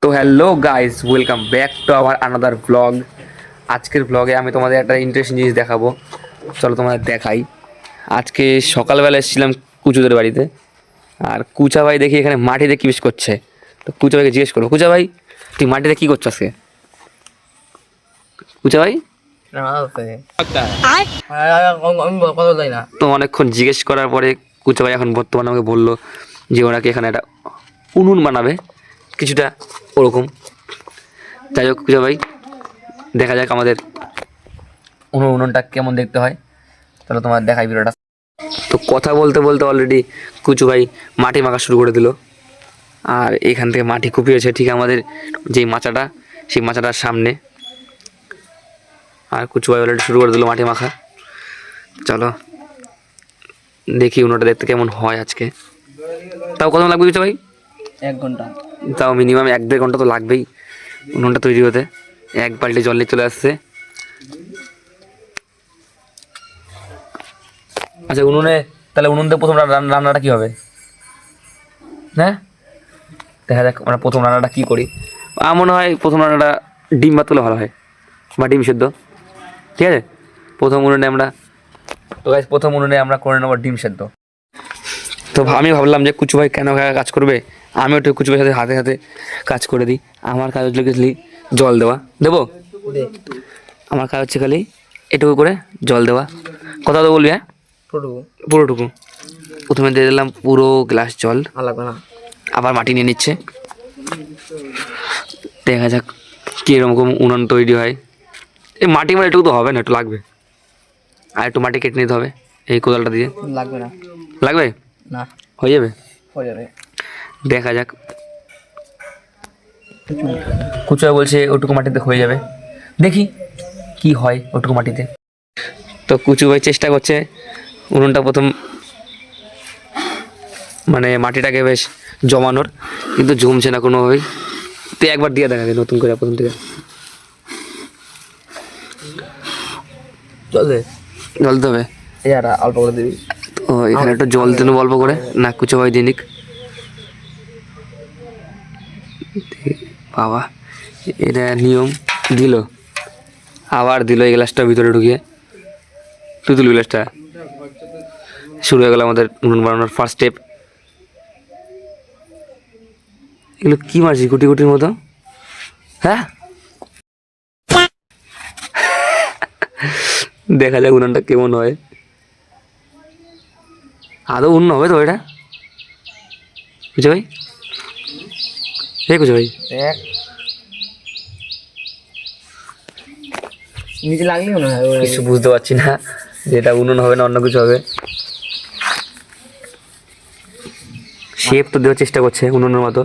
তো hello guys, welcome back to our another blog. আজকের ব্লগে আমি তোমাদের একটা ইন্টারেস্টিং জিনিস দেখাবো। চলো তোমাদের দেখাই। আজকে সকালবেলা এসেছিলাম কুচুদের বাড়িতে, আর কুচা ভাই দেখি এখানে মাটিতে কি বিষ করছে। তো কুচা ভাইকে জিজ্ঞেস করবো, কুচা ভাই তুই মাটিতে কি করছো আজকে? কুচা ভাই তো অনেকক্ষণ জিজ্ঞেস করার পরে কুচা ভাই এখন বর্তমানে আমাকে বললো যে ওনাকে এখানে একটা উনুন বানাবে, কিছুটা ওরকম। যাই হোক কুচা ভাই, দেখা যাক আমাদের উনুনটা কেমন দেখতে হয়। তাহলে তোমার দেখাই ভিডিওটা। তো কথা বলতে বলতে অলরেডি কুচু ভাই মাটি মাখা শুরু করে দিল, আর এখান থেকে মাটি কুপিয়েছে ঠিক আমাদের যেই মাচাটা, সেই মাচাটার সামনে। আর কুচু ভাই অলরেডি শুরু করে দিল মাটি মাখা। চলো দেখি উনুনটা দেখতে কেমন হয় আজকে। তাও কত লাগবে কুচু ভাই? 1 ঘন্টা। তাও মিনিমাম 1-1.5 ঘন্টা তো লাগবেই উনুনটা তৈরি হতে। এক বালতি জল নিয়ে চলে আসছে। আচ্ছা উনুনে, তাহলে উনুনতে প্রথম রান্নাটা কি হবে? হ্যাঁ দেখা যাক আমরা প্রথম রান্নাটা কি করি। আমার মনে হয় প্রথম রান্নাটা ডিম ভাত করলে ভালো হয়, বা ডিম সেদ্ধ। ঠিক আছে, প্রথম উনুনে আমরা করে নেবো ডিম সেদ্ধ। তো আমি ভাবলাম যে কুচু ভাই কেন একা কাজ করবে, আমি একটু কুচু ভাইয়ের সাথে হাতে হাতে কাজ করে দিই। আমার কাজ হচ্ছে খালি জল দেওয়া, দেবো। আমার কাজ হচ্ছে খালি এটুকু করে জল দেওয়া। কথা তো বলবি? হ্যাঁ পুরোটুকু। প্রথমে দিয়ে দিলাম পুরো গ্লাস জল, লাগবে না। আবার মাটি নিয়ে নিচ্ছে। দেখা যাক কীরকম উনুন তৈরি হয়। এই মাটি মানে এটুকু তো হবে না, একটু লাগবে। আর একটু মাটি কেটে নিতে হবে এই কোদালটা দিয়ে। লাগবে না। লাগবে না, হয়ে যাবে। হয়ে যাবে। দেখা যাক। কুচুয়া বলছে ওটুকু মাটিতে হয়ে যাবে, দেখি কি হয় ওটুকু মাটিতে। তো কুচু ভাই চেষ্টা করছে উনুনটা প্রথম মানে মাটিটাকে বেশ জমানোর, কিন্তু জমছে না কোনোভাবেই। তুই একবার দিয়ে দেখা নতুন করে প্রথম থেকে জল দে। জল দিতে হবে। ইয়ার অল্প করে দিবি। তো এখানে একটু জল দিন অল্প করে, না কুচু ভাই দিনিক। বাবা এটা নিয়ম দিল, আবার দিল এই গ্লাসটা ভিতরে ঢুকিয়ে। তুই তুল গ্লাসটা। শুরু হয়ে গেল আমাদের উনুন বানানোর ফার্স্ট স্টেপ। এগুলো কি মারছি গুটি গুটির মতো? হ্যাঁ দেখা যাক উনুনটা কেমন হয়। আদৌ উনুন হবে তো এটা? বুঝে ভাই, হে কুঝে ভাই, দেখ নিচে লাগলে মনে হয় কিছু বুঝতে পারছি না যে এটা উনুন হবে না অন্য কিছু হবে। শেপ তো দেওয়ার চেষ্টা করছে উনুনের মতো,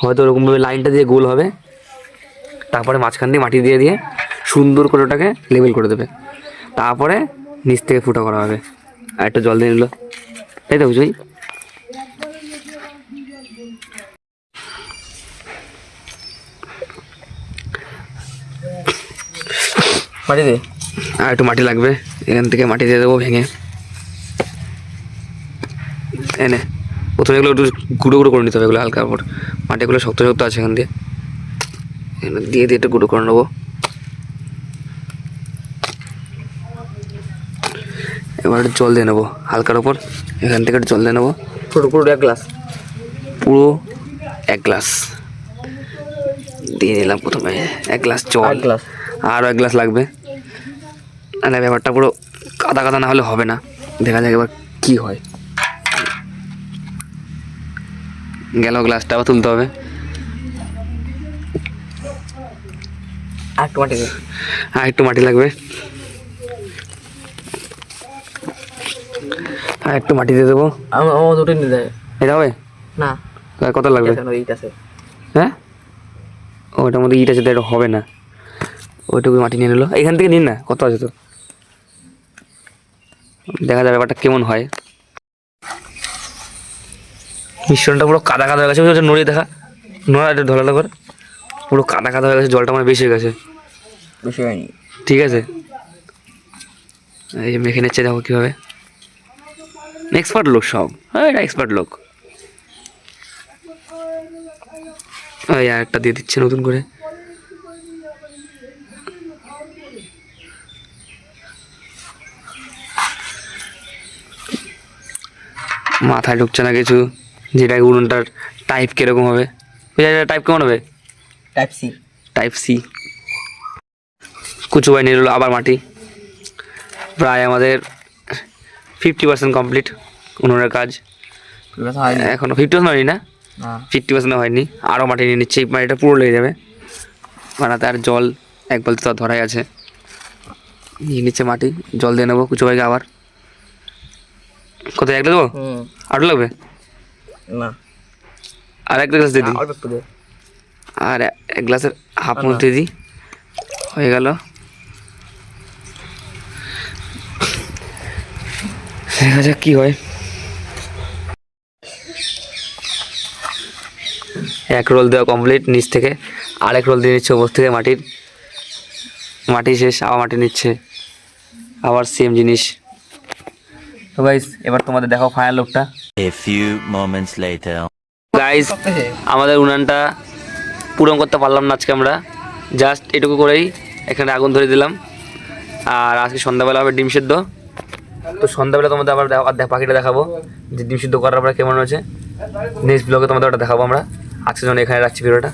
হয়তো ওরকমভাবে লাইনটা দিয়ে গোল হবে, তারপরে মাঝখান দিয়ে মাটি দিয়ে দিয়ে সুন্দর করে ওটাকে লেবেল করে দেবে, তারপরে নিচ থেকে ফুটা করা হবে। আর একটু জল দিয়ে নিল, তাই তো বুঝি। মাটি দে। আর একটু মাটি লাগবে, এখান থেকে মাটি দিয়ে দেবো ভেঙে এনে। প্রথমে এগুলো একটু গুঁড়ো গুঁড়ো করে নিতে হবে, এগুলো হালকা উপর মাটিগুলো শক্ত শক্ত আছে, এখান দিয়ে এখানে দিয়ে দিয়ে একটু গুঁড়ো করে নেবো। এবার একটু জল দিয়ে নেবো হালকার ওপর, এখান থেকে একটু জল দিয়ে নেবো। পুরো পুরো 1 গ্লাস। পুরো 1 গ্লাস দিয়ে নিলাম প্রথমে, 1 গ্লাস জল। 8 গ্লাস। আরও 1 গ্লাস লাগবে, মানে ব্যাপারটা পুরো কাদা কাদা না হলে হবে না। দেখা যাক এবার কী হয়। গেল গ্লাসটা আবার তুলতে হবে। আর একটু মাটি দে। আর একটু মাটি লাগবে, আর একটু মাটি দিয়ে দেবো। আমার দুটো নিয়ে দেয়। এটা হবে না, আর কত লাগবে? এইটা আছে। হ্যাঁ ওটার মধ্যে ইট আছে তো, এটা হবে না। ওইটুকু মাটি নিয়ে নিলো, এখান থেকে নিন না, কত আছে তো। দেখা যাবে ব্যাপারটা কেমন হয়। মিশ্রণটা পুরো কাদা কাদা হয়ে গেছে, নড়িয়ে দেখা, নোড়া একটু ঢলালো করে। পুরো কাদা কাদা হয়ে গেছে, জলটা মানে বেশি হয়ে গেছে। বেশি হয়নি। ঠিক আছে, এই যে মেখে নিচ্ছে, দেখো কীভাবে। এক্সপার্ট লোক সব, হ্যাঁ এটা এক্সপার্ট লোক। ওই আর একটা দিয়ে দিচ্ছে নতুন করে। মাথায় ঢুকছে না কিছু, যেটা উনুনটার টাইপ কিরকম হবে, টাইপ কেমন হবে? Type C. Type C. কুচু ভাই নিয়ে এলো আবার মাটি। প্রায় আমাদের 50% কমপ্লিট উনুনের কাজ। এখনো 50% হয়নি না, 50% হয়নি, আরও মাটি নিয়ে নিচ্ছে। এই মাটিটা পুরো লেগে যাবে বানাতে। আর জল এক বালতি তো ধরাই আছে, নিয়ে নিচ্ছে মাটি। জল দিয়ে নেবো কুচু ভাইকে আবার। কোথায় একটা দেবো? আরও লাগবে? না, আর এক গ্লাস দিয়ে দিই। অল্প একটু দে। আর এক গ্লাসের হাফ মতো দিয়ে দিই, হয়ে গেল। দেখা যাক কী হয়। এক রোল দেওয়া কমপ্লিট নিচ থেকে, আরেক রোল দিয়ে নিচ্ছে ওপর থেকে মাটির। মাটি শেষ, আবার মাটি নিচ্ছে, আবার সেম জিনিস। তো গাইস এবার তোমাদের দেখো ফাইনাল লুকটা। A few moments later. Guys আমাদের উনানটা পূরণ করতে পারলাম না আজকে আমরা, জাস্ট এটুকু করেই এখানে আগুন ধরে দিলাম। আর আজকে সন্ধ্যাবেলা হবে ডিম সিদ্ধ। তো সন্ধ্যাবেলা তোমাদের আবার পাখিটা দেখাবো যে ডিম সিদ্ধ করার পরে কেমন হয়েছে। নেক্সট ব্লগে তোমাদের ওটা দেখাবো আমরা। আজকের জন্য এখানে রাখছি ভিডিওটা।